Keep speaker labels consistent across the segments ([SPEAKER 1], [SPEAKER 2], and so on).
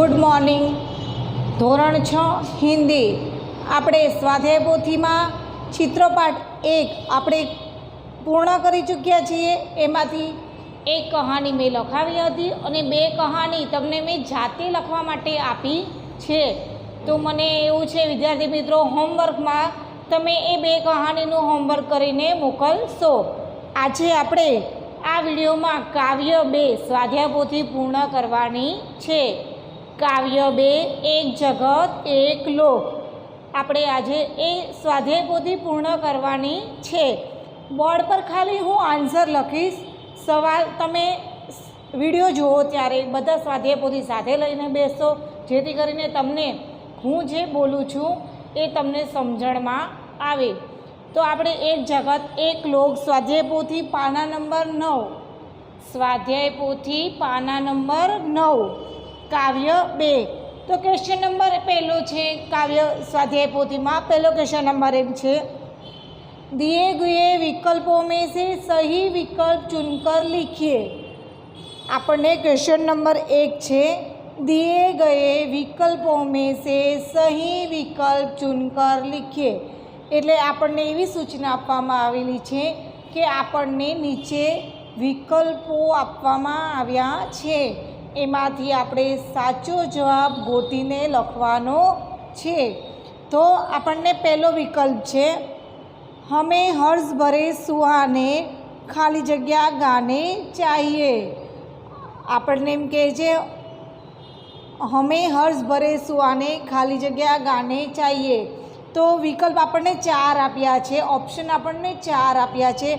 [SPEAKER 1] Good morning. ધોરણ 6 હિન્દી આપણે સ્વાધ્યાય પોથીમાં ચિત્રપાઠ 1 આપણે પૂર્ણ કરી ચૂક્યા છીએ। એમાંથી એક કહાની મેં લખાવી હતી અને બે કહાની તમને મેં જાતે લખવા માટે આપી છે। તો મને એવું છે વિદ્યાર્થી મિત્રો, હોમવર્કમાં તમે એ બે કહાનીનું હોમવર્ક કરીને મોકલશો। આજે આપણે આ વિડીયોમાં કાવ્ય 2 સ્વાધ્યાય પોથી પૂર્ણ કરવાની છે। કાવ્ય 2 એક જગત એક લોક આપણે આજે એ સ્વાધ્યાય પોથી પૂર્ણ કરવાની છે। બોર્ડ પર ખાલી હું આન્સર લખીશ, સવાલ તમે વિડીયો જુઓ ત્યારે બધા સ્વાધ્યાય પોથી સાથે લઈને બેસો, જેથી કરીને તમને હું જે બોલું છું એ તમને સમજણમાં આવે। તો આપણે એક જગત એક લોક સ્વાધ્યાય પોથી પાના નંબર 9, સ્વાધ્યાય પોથી પાના નંબર 9 કાવ્ય 2। तो क्वेश्चन नंबर पहलो है काव्य स्वाध्याय पोथी में पहलो क्वेश्चन नंबर एम है, दिए गए विकल्पों में से सही विकल्प चुनकर लिखिए। आपने क्वेश्चन नंबर 1 है, दिए गए विकल्पों में से सही विकल्प चुनकर लिखिए। એટલે આપણને એવી સૂચના આપવામાં આવેલી છે કે આપણને નીચે વિકલ્પો આપવામાં આવ્યા છે, એમાંથી આપણે સાચો જવાબ ગોતીને લખવાનો છે। તો આપણને પહેલો વિકલ્પ છે, हमें हर्ष भरे सुहाने खाली जगह गाने चाहिए। આપણને એમ કહે છે हमें हर्ष भरे सुहाने खाली जगह गाने चाहिए। तो विकल्प આપણને 4 આપ્યા છે, ઓપ્શન આપણને 4 આપ્યા છે।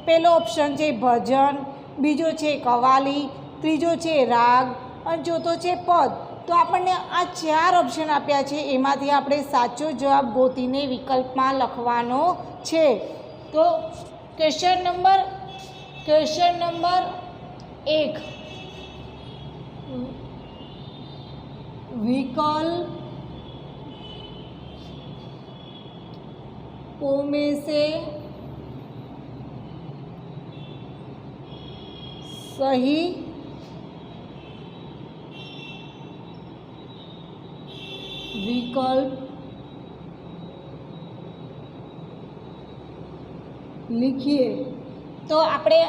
[SPEAKER 1] પહેલો ઓપ્શન છે ભજન, બીજો છે કવાલી, ત્રીજો છે રાગ અને ચોથો છે પદ। તો આપણને આ 4 ઓપ્શન આપ્યા છે, એમાંથી આપણે સાચો જવાબ ગોતીને વિકલ્પમાં લખવાનો છે। તો ક્વેશ્ચન નંબર 1, विकल्पों में से सही विकल्प लिखिए। तो આપણે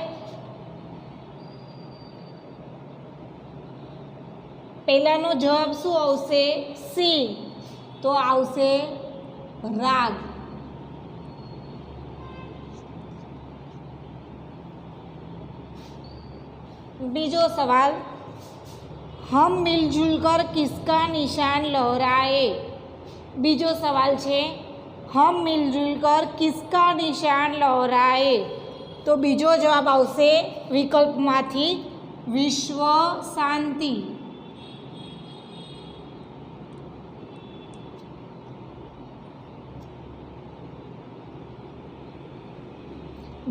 [SPEAKER 1] પહેલાનો જવાબ શું આવશે? સી। તો આવશે રાગ। बीजो सवाल, हम मिलजुल कर किसका निशान लहराए। बीजो सवाल है, हम मिलजुल कर किसका निशान लहराए। तो बीजो जवाब आवशे विकल्प मांथी विश्व शांति।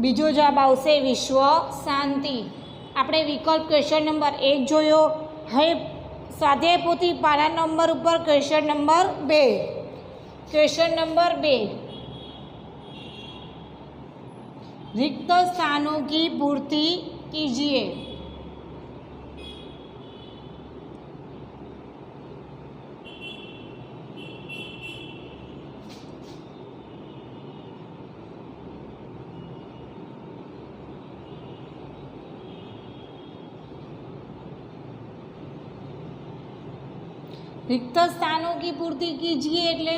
[SPEAKER 1] बीजो जवाब आवशे विश्व शांति। આપણે વિકલ્પ ક્વેશ્ચન નંબર 1 જોયો। હવે સ્વાધ્યાય પોથી પાના નંબર ઉપર ક્વેશ્ચન નંબર 2। ક્વેશ્ચન નંબર 2, रिक्त स्थानों की पूर्ति कीजिए। रिक्त स्थानों की पूर्ति कीजिए એટલે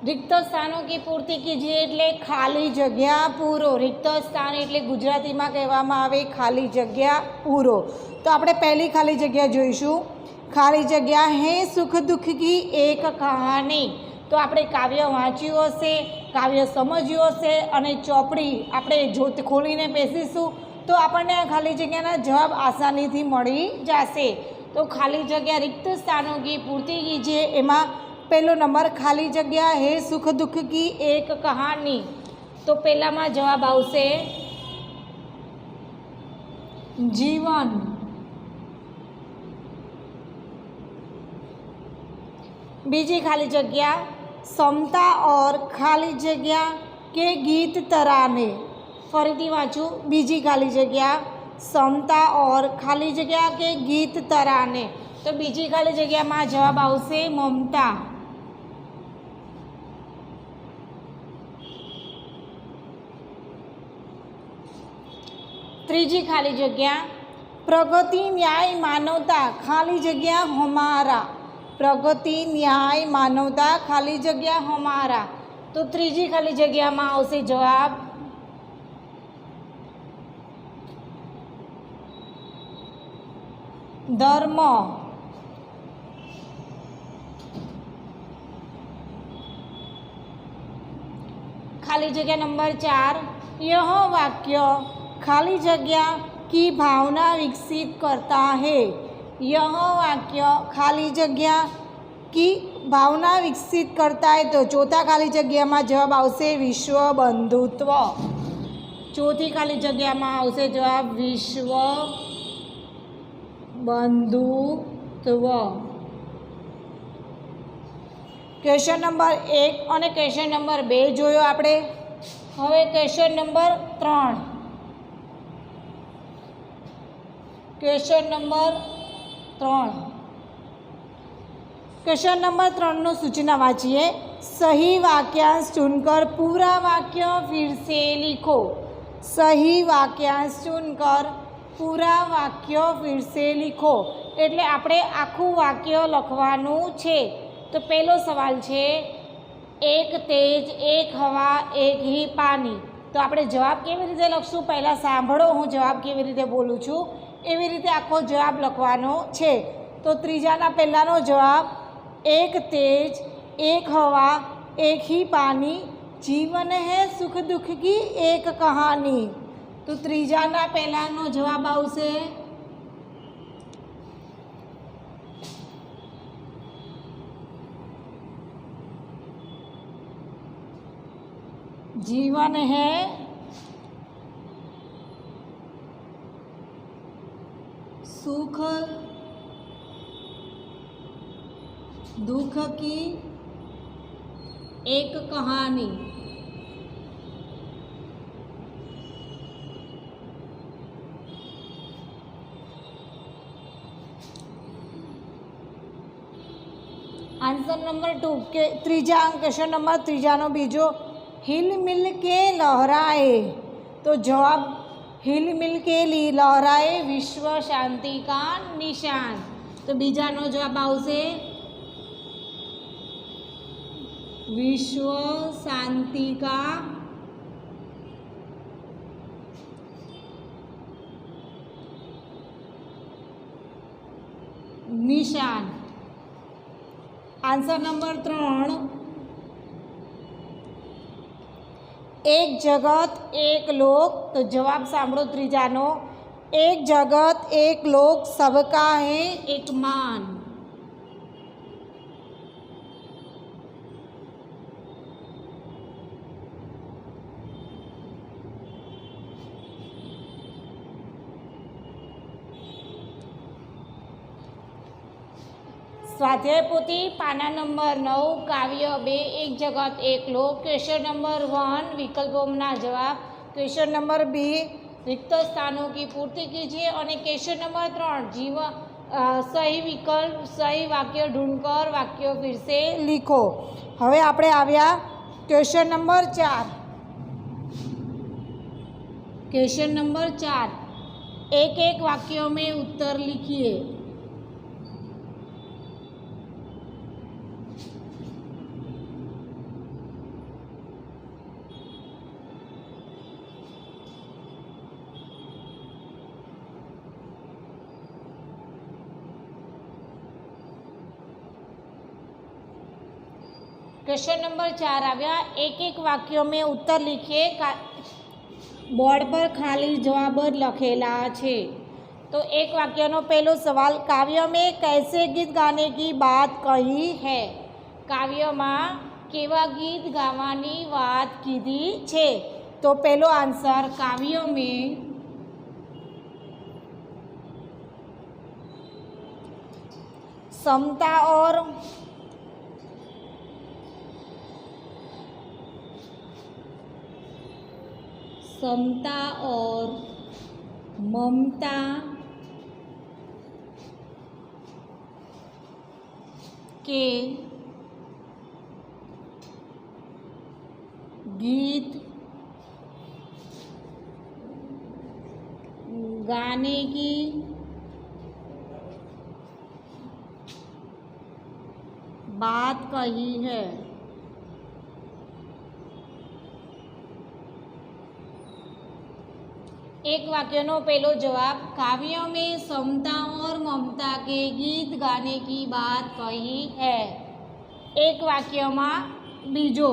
[SPEAKER 1] रिक्त स्थानों की पूर्ति कीजिए એટલે ખાલી જગ્યા પૂરો। रिक्त स्थान એટલે ગુજરાતીમાં કહેવામાં આવે ખાલી જગ્યા પૂરો। તો આપણે પહેલી ખાલી જગ્યા જોઈશું, ખાલી જગ્યા હે સુખ દુઃખ की एक कहानी। તો આપણે કાવ્ય વાંચ્યું હશે, કાવ્ય સમજ્યું હશે અને ચોપડી આપણે જોત ખોલીને બેસીશું તો આપણને આ ખાલી જગ્યાના જવાબ આસાનીથી મળી જશે। तो खाली जगह रिक्त स्थानों की पूर्ति कीजिए एमा पहलो नंबर खाली जगह है सुख दुख की एक कहानी। तो पहला में जवाब आवशे जीवन। बीजी खाली जगह समता और खाली जगह के गीत तराने। फरीथी वाँचू, बीजी खाली जगह समता और खाली जगह के गीत तराने। तो बीजी खाली जग्या में जवाब आवशे ममता। त्रीजी खाली जग्या प्रगति न्याय मानवता खाली जग्या हमारा। प्रगति न्याय मानवता खाली जग्या हमारा। तो त्रीजी खाली जग्या में आवशे जवाब धर्म। खाली जगह नंबर 4 यह वाक्य खाली जगह की भावना विकसित करता है। यह वाक्य खाली जगह की भावना विकसित करता है। तो चौथा खाली जगह में जवाब आवशे विश्व बंधुत्व। चौथी खाली जगह में आवशे जवाब विश्व बंधुत्व। क्वेश्चन नंबर 1 और क्वेश्चन नंबर 2 जोयो आपणे। हवे question number 3। Question number 3 question number 3 नो सूचना वाँचीए। सही वाक्यांश चुनकर पूरा वाक्य फिर से लिखो। सही वाक्यांश चुनकर पूरा वाक्य फिर से लिखो एटले आपणे आखुं वाक्य लखवानुं छे। तो पहलो सवाल छे एक तेज एक हवा एक ही पानी। तो आपणे जवाब केवी रीते लखशुं पहला सांभळो हूँ जवाब केवी रीते बोलूं छुं एवी रीते आखो जवाब लखवानो छे। तो त्रीजाना पहलानो जवाब एक तेज एक हवा एक ही पानी जीवन है सुख दुख की एक कहानी। तो त्रीजाना पहलानो जवाब आवशे जीवन है सुख दुख की एक कहानी। आंसर नंबर 2 के तीजा क्वेश्चन नंबर तीजानो बीजो हिल मिल के लहराए। तो जवाब हिल मिल के लहराए विश्व शांति का निशान। तो बीजानो जवाब आवशे विश्व शांति का निशान। आंसर नंबर 3 एक जगत एक लोक। तो जवाब सांभळो त्रीजानो एक जगत एक लोक सबका है एक मान। स्वाध्याय पोथी पाना नंबर 9 काव्य 2 एक जगत एक लोक। क्वेश्चन नंबर 1 विकल्पों ना जवाब। क्वेश्चन नंबर 2 रिक्त स्थानों की पूर्ति कीजिए और क्वेश्चन नंबर 3 सही विकल्प सही वाक्य ढूंढकर वाक्य फिर से लिखो। हवे आपणे आव्या क्वेश्चन नंबर 4। क्वेश्चन नंबर 4 एक एक वाक्यों में उत्तर लिखिए। क्वेश्चन नंबर 4 आव्या एक एक वाक्यों में उत्तर लिखिए। बोर्ड पर खाली जवाब लखेला छे। तो एक वाक्यनो पहलो सवाल काव्य में कैसे गीत गाने की बात कही है। काव्य में केवा गीत गावानी बात कीधी छे। तो पहलो आंसर काव्य में समता और ममता के गीत गाने की बात कही है। एक वाक्यનો पहलो जवाब, काव्य में समता और ममता के गीत गाने की बात कही है। एक वाक्य में बीजो,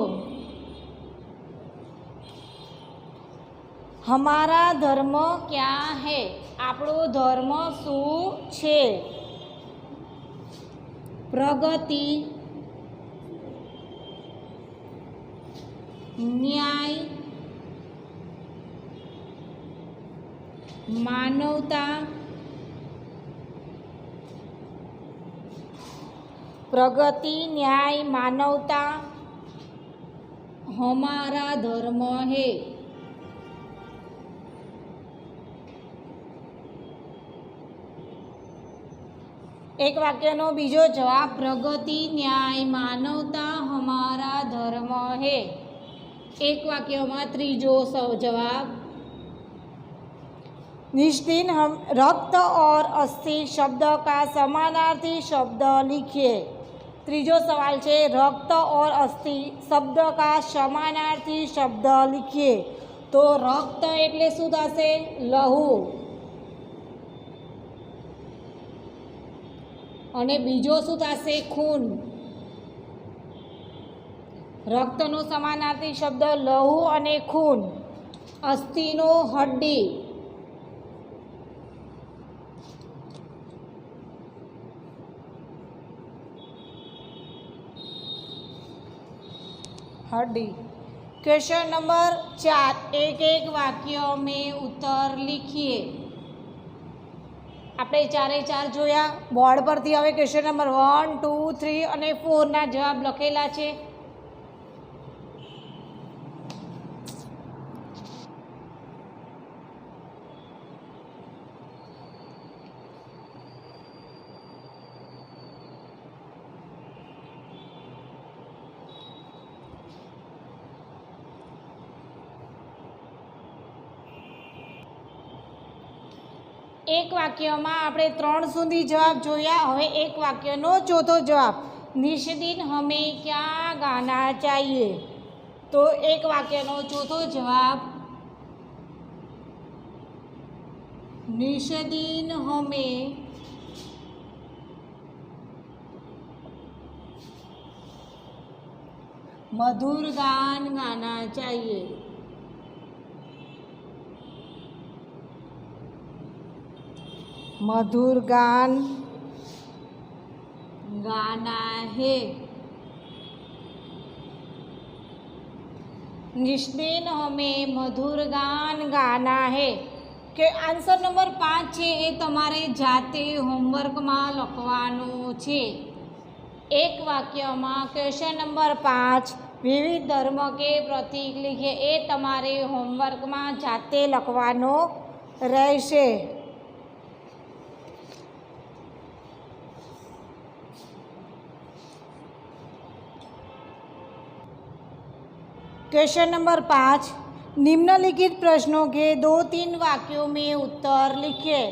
[SPEAKER 1] हमारा धर्म क्या है, આપણો ધર્મ શું છે। प्रगति, न्याय, मानवता, प्रगति, न्याय, मानवता हमारा धर्म है। एक वाक्यનો बीजो जवाब, प्रगति, न्याय, मानवता हमारा धर्म है। एक वाक्य में त्रीजो जवाब, निष्दिन हम रक्त और अस्थि शब्द का समानार्थी शब्द लिखिए। त्रीजो सवाल है, रक्त और अस्थि शब्द का समानार्थी शब्द लिखिए। तो रक्त एटले शुं थशे, लहू, अने बीजो शुं थशे, खून। रक्तनो समानार्थी शब्द लहू अने खून। अस्थिनो हड्डी। हड्डी। क्वेश्चन नंबर 4, एक एक वाक्य में उत्तर लिखिए। આપણે ચારે ચાર જોયા બોર્ડ પરથી। હવે ક્વેશ્ચન નંબર 1, 2, 3 અને 4 ના જવાબ લખેલા છે। एक वाक्य में આપણે 3 સુધી જવાબ જોયા। હવે એક વાક્યનો ચોથો જવાબ, નિષ્દિન हमें क्या गाना चाहिए। तो एक वाक्यનો ચોથો જવાબ, નિષ્દિન हमें मधुर गान गाना चाहिए। मधुर गान गाना है। निष्दिन हमें मधुर गान गाना है। के आंसर नंबर 5 है ये तमारे जाते होमवर्क में लखवानो छे। एक वाक्य में क्वेश्चन नंबर 5 विविध धर्म के प्रतीक लिखिए। ए तमारे होमवर्क में जाते लखवानो रहेशे। क्वेश्चन नंबर 5, निम्नलिखित प्रश्नों के 2-3 वाक्यों में उत्तर लिखिए।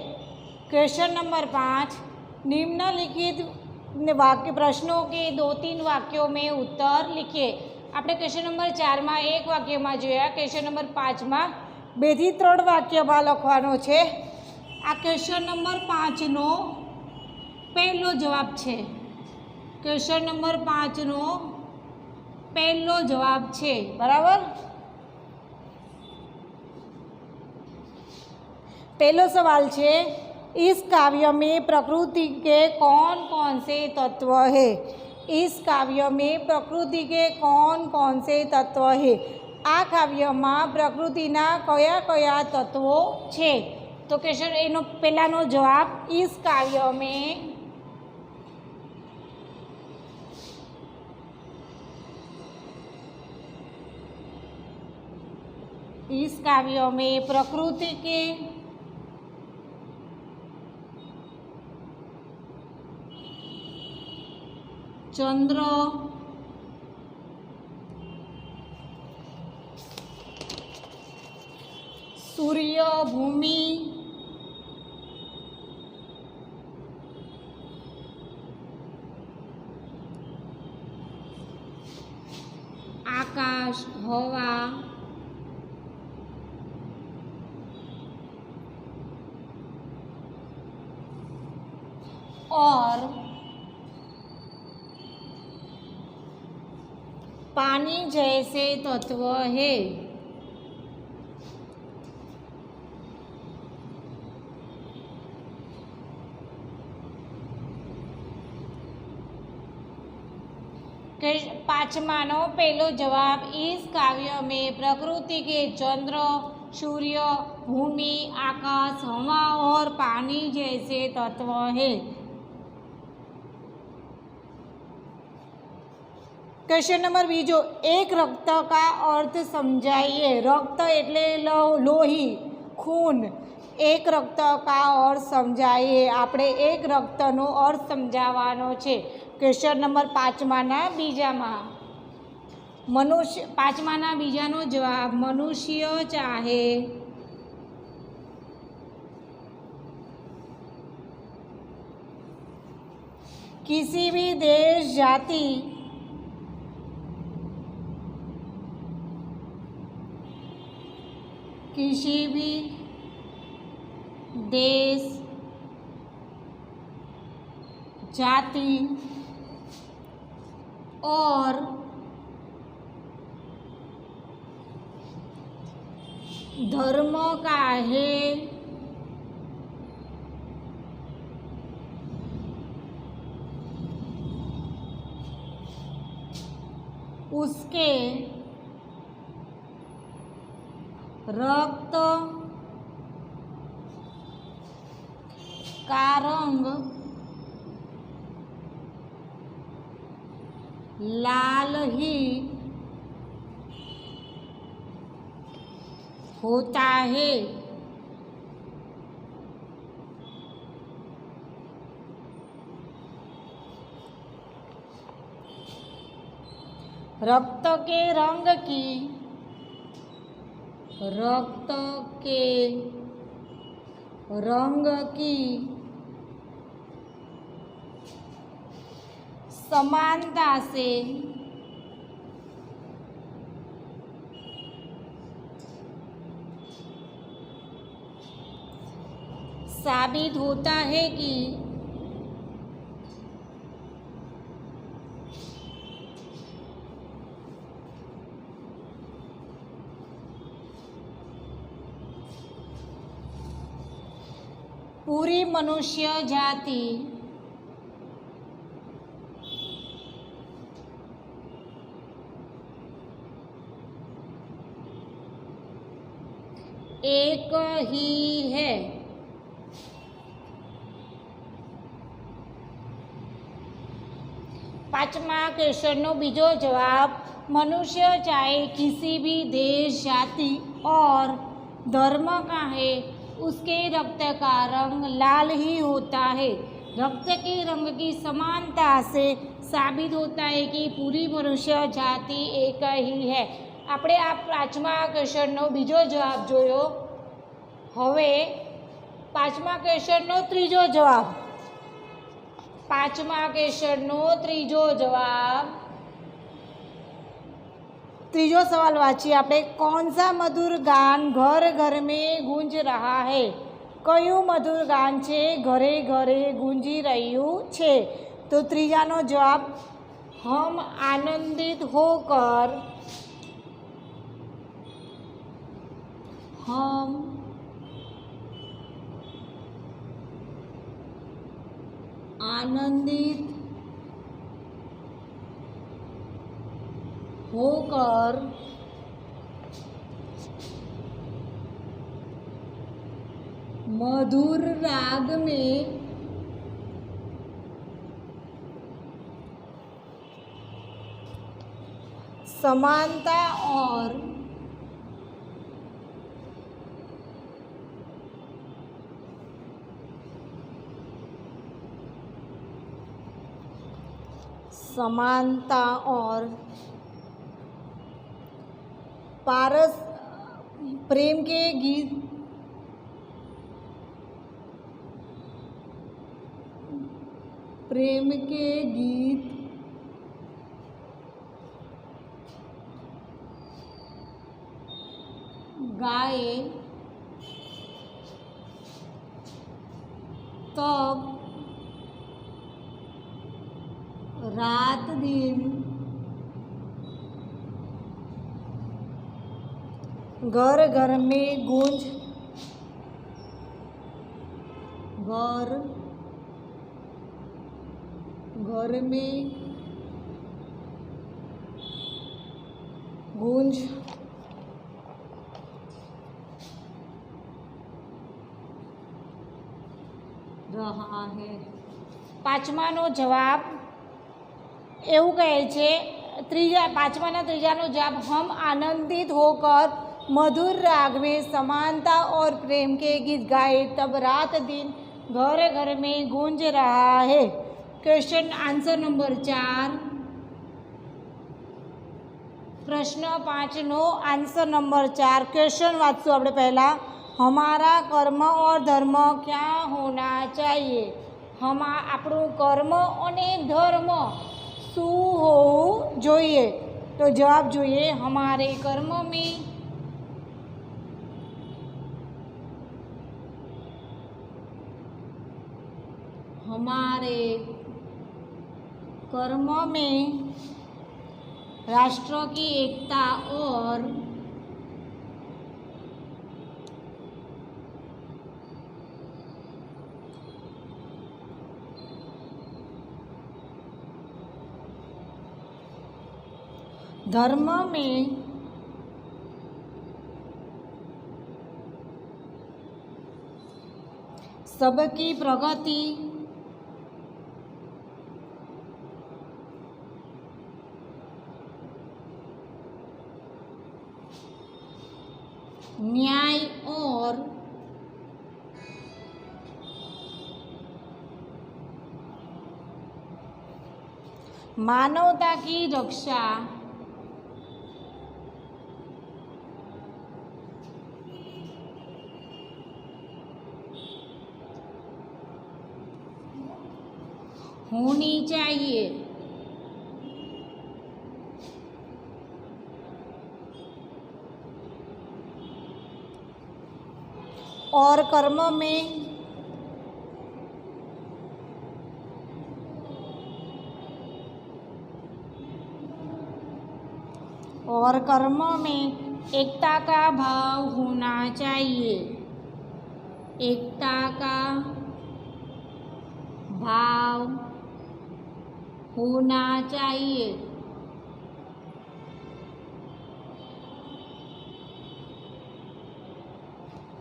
[SPEAKER 1] क्वेश्चन नंबर 5, निम्नलिखित वाक्य प्रश्नों के 2-3 वाक्यों में उत्तर लिखिए। आपणे क्वेश्चन नंबर 4 में एक वाक्य में जोया, क्वेश्चन नंबर 5 में 2 થી 3 वाक्य में लखवानो छे। आ क्वेश्चन नंबर 5 नो पहलो जवाब छे। क्वेश्चन नंबर 5 नो पहलो जवाब छे, बराबर। पहलो सवाल छे, इस काव्य में प्रकृति के कौन कौन से तत्व है। इस काव्य में प्रकृति के कौन कौन से तत्व है। आ काव्य में प्रकृतिना कया कया तत्वों छे। तो क्वेश्चन एनो पहलानो जवाब, इस काव्य में प्रकृति के चंद्र, सूर्य, भूमि, आकाश, हवा, और पानी जैसे तत्व है। पांचमानो पहलो जवाब, इस काव्य में प्रकृति के चंद्र, सूर्य, भूमि, आकाश, हवा और पानी जैसे तत्व है। क्वेश्चन नंबर बीजो, एक रक्त का अर्थ समझाइए। रक्त एटले लोही, खून। एक रक्त का अर्थ समझाइए। आपणे एक रक्तनो अर्थ समझावવાનો છે। क्वेश्चन नंबर 5माना बीजामां मनुष्य, 5माना बीजानो जवाब, मनुष्य चाहे किसी भी देश, जाति, किसी भी देश, जाति और धर्म का है उसके रक्त का रंग लाल ही होता है। रक्त के रंग की, रक्त के रंग की समानता से साबित होता है कि पूरी मनुष्य जाति एक ही है। पांचमा क्वेश्चन नो बीजो जवाब, मनुष्य चाहे किसी भी देश, जाति और धर्म का है उसके रक्त का रंग लाल ही होता है। रक्त के रंग की समानता से साबित होता है कि पूरी मनुष्य जाति एक ही है। આપણે આ પાંચમા ક્વેશ્ચનનો બીજો જવાબ જોયો। હવે પાંચમા ક્વેશ્ચનનો ત્રીજો જવાબ, પાંચમા ક્વેશ્ચનનો ત્રીજો જવાબ, ત્રીજો સવાલ વાંચીએ આપણે। कौन सा मधुर गान घर घर में गूंज रहा है? કયું મધુર ગાન છે ઘરે ઘરે ગૂંજી રહ્યું છે? તો ત્રીજાનો જવાબ, हम आनंदित होकर, हम आनंदित होकर मधुर राग में समानता और समानता और पारस प्रेम के गीत गाए तब रात दिन घर घर में गूंज घर में गूंज रहा है। પાંચમાનો જવાબ એવું કહે છે પાંચમાના ત્રીજાનો જવાબ हम आनंदित होकर मधुर राग में समानता और प्रेम के गीत गाए तब रात दिन घर घर में गूंज रहा है। क्वेश्चन आंसर नंबर 4 प्रश्न 5 नो आंसर नंबर 4 क्वेश्चन वाँचશું આપણે પહેલાં हमारा कर्म और धर्म क्या होना चाहिए। આપણું કર્મ અને ધર્મ શું હોવું જોઈએ। તો જવાબ જોઈએ हमारे कर्म में राष्ट्र की एकता और धर्म में सबकी प्रगति न्याय और मानवता की रक्षा होनी चाहिए। और कर्म में एकता का भाव होना चाहिए। एकता का भाव होना चाहिए।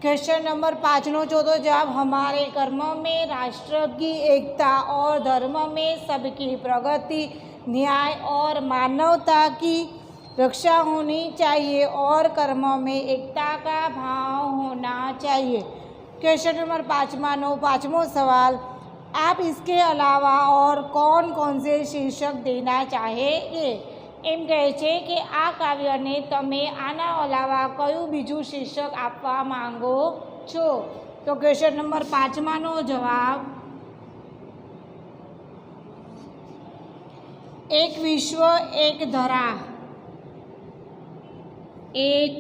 [SPEAKER 1] क्वेश्चन नंबर 5 नो चौथो जवाब हमारे कर्म में राष्ट्र की एकता और धर्म में सबकी प्रगति न्याय और मानवता की रक्षा होनी चाहिए और कर्म में एकता का भाव होना चाहिए। क्वेश्चन नंबर 5वां सवाल आप इसके अलावा और कौन कौन से शीर्षक देना चाहेंगे। એમ કહે છે કે આ કાવ્યને તમે આના અલાવા કયું બીજું શીર્ષક આપવા માંગો છો। તો ક્વેશ્ચન નંબર 5માનો જવાબ એક વિશ્વ એક ધરા। એક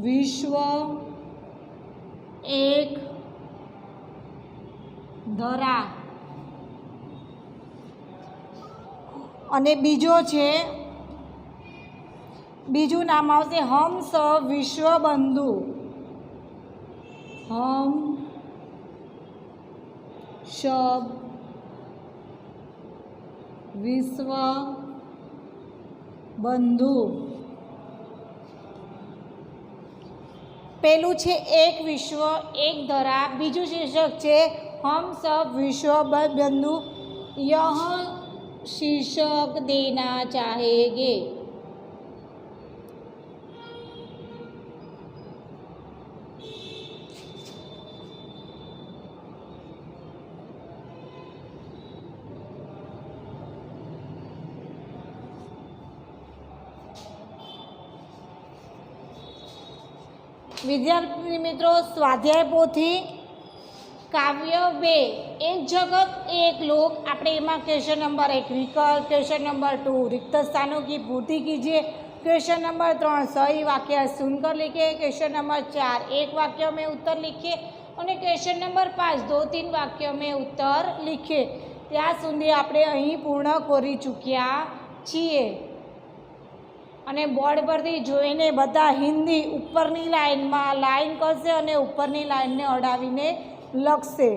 [SPEAKER 1] વિશ્વ એક ધરા અને બીજું નામ આવશે हम सब विश्व बंधु। हम सब विश्व बंधु। पेलू छे एक विश्व एक धरा, बीजू शीर्षक छे हम सब विश्व बंधु। यह शीर्षक देना चाहेंगे। વિદ્યાર્થી મિત્રો, સ્વાધ્યાય પોથી કાવ્ય 2 એક જગત એક લોક, આપણે એમાં ક્વેશ્ચન નંબર 1 વિકલ્પ, ક્વેશ્ચન નંબર 2 रिक्त स्थानों की पूर्ति कीजिए, क्वेश्चन नंबर 3 सही वाक्य सुनकर लिखिए, क्वेश्चन नंबर 4 एक वाक्य में उत्तर लिखिए और क्वेश्चन नंबर 5 2-3 वाक्यों में उत्तर लिखिए। ત્યાં સુધી આપણે અહીં પૂર્ણ કરી ચૂક્યા છીએ અને બોર્ડ પરથી જોઈને બધા હિન્દી ઉપરની લાઈનમાં લાઈન કરશે અને ઉપરની લાઈનને અડાવીને લખશે।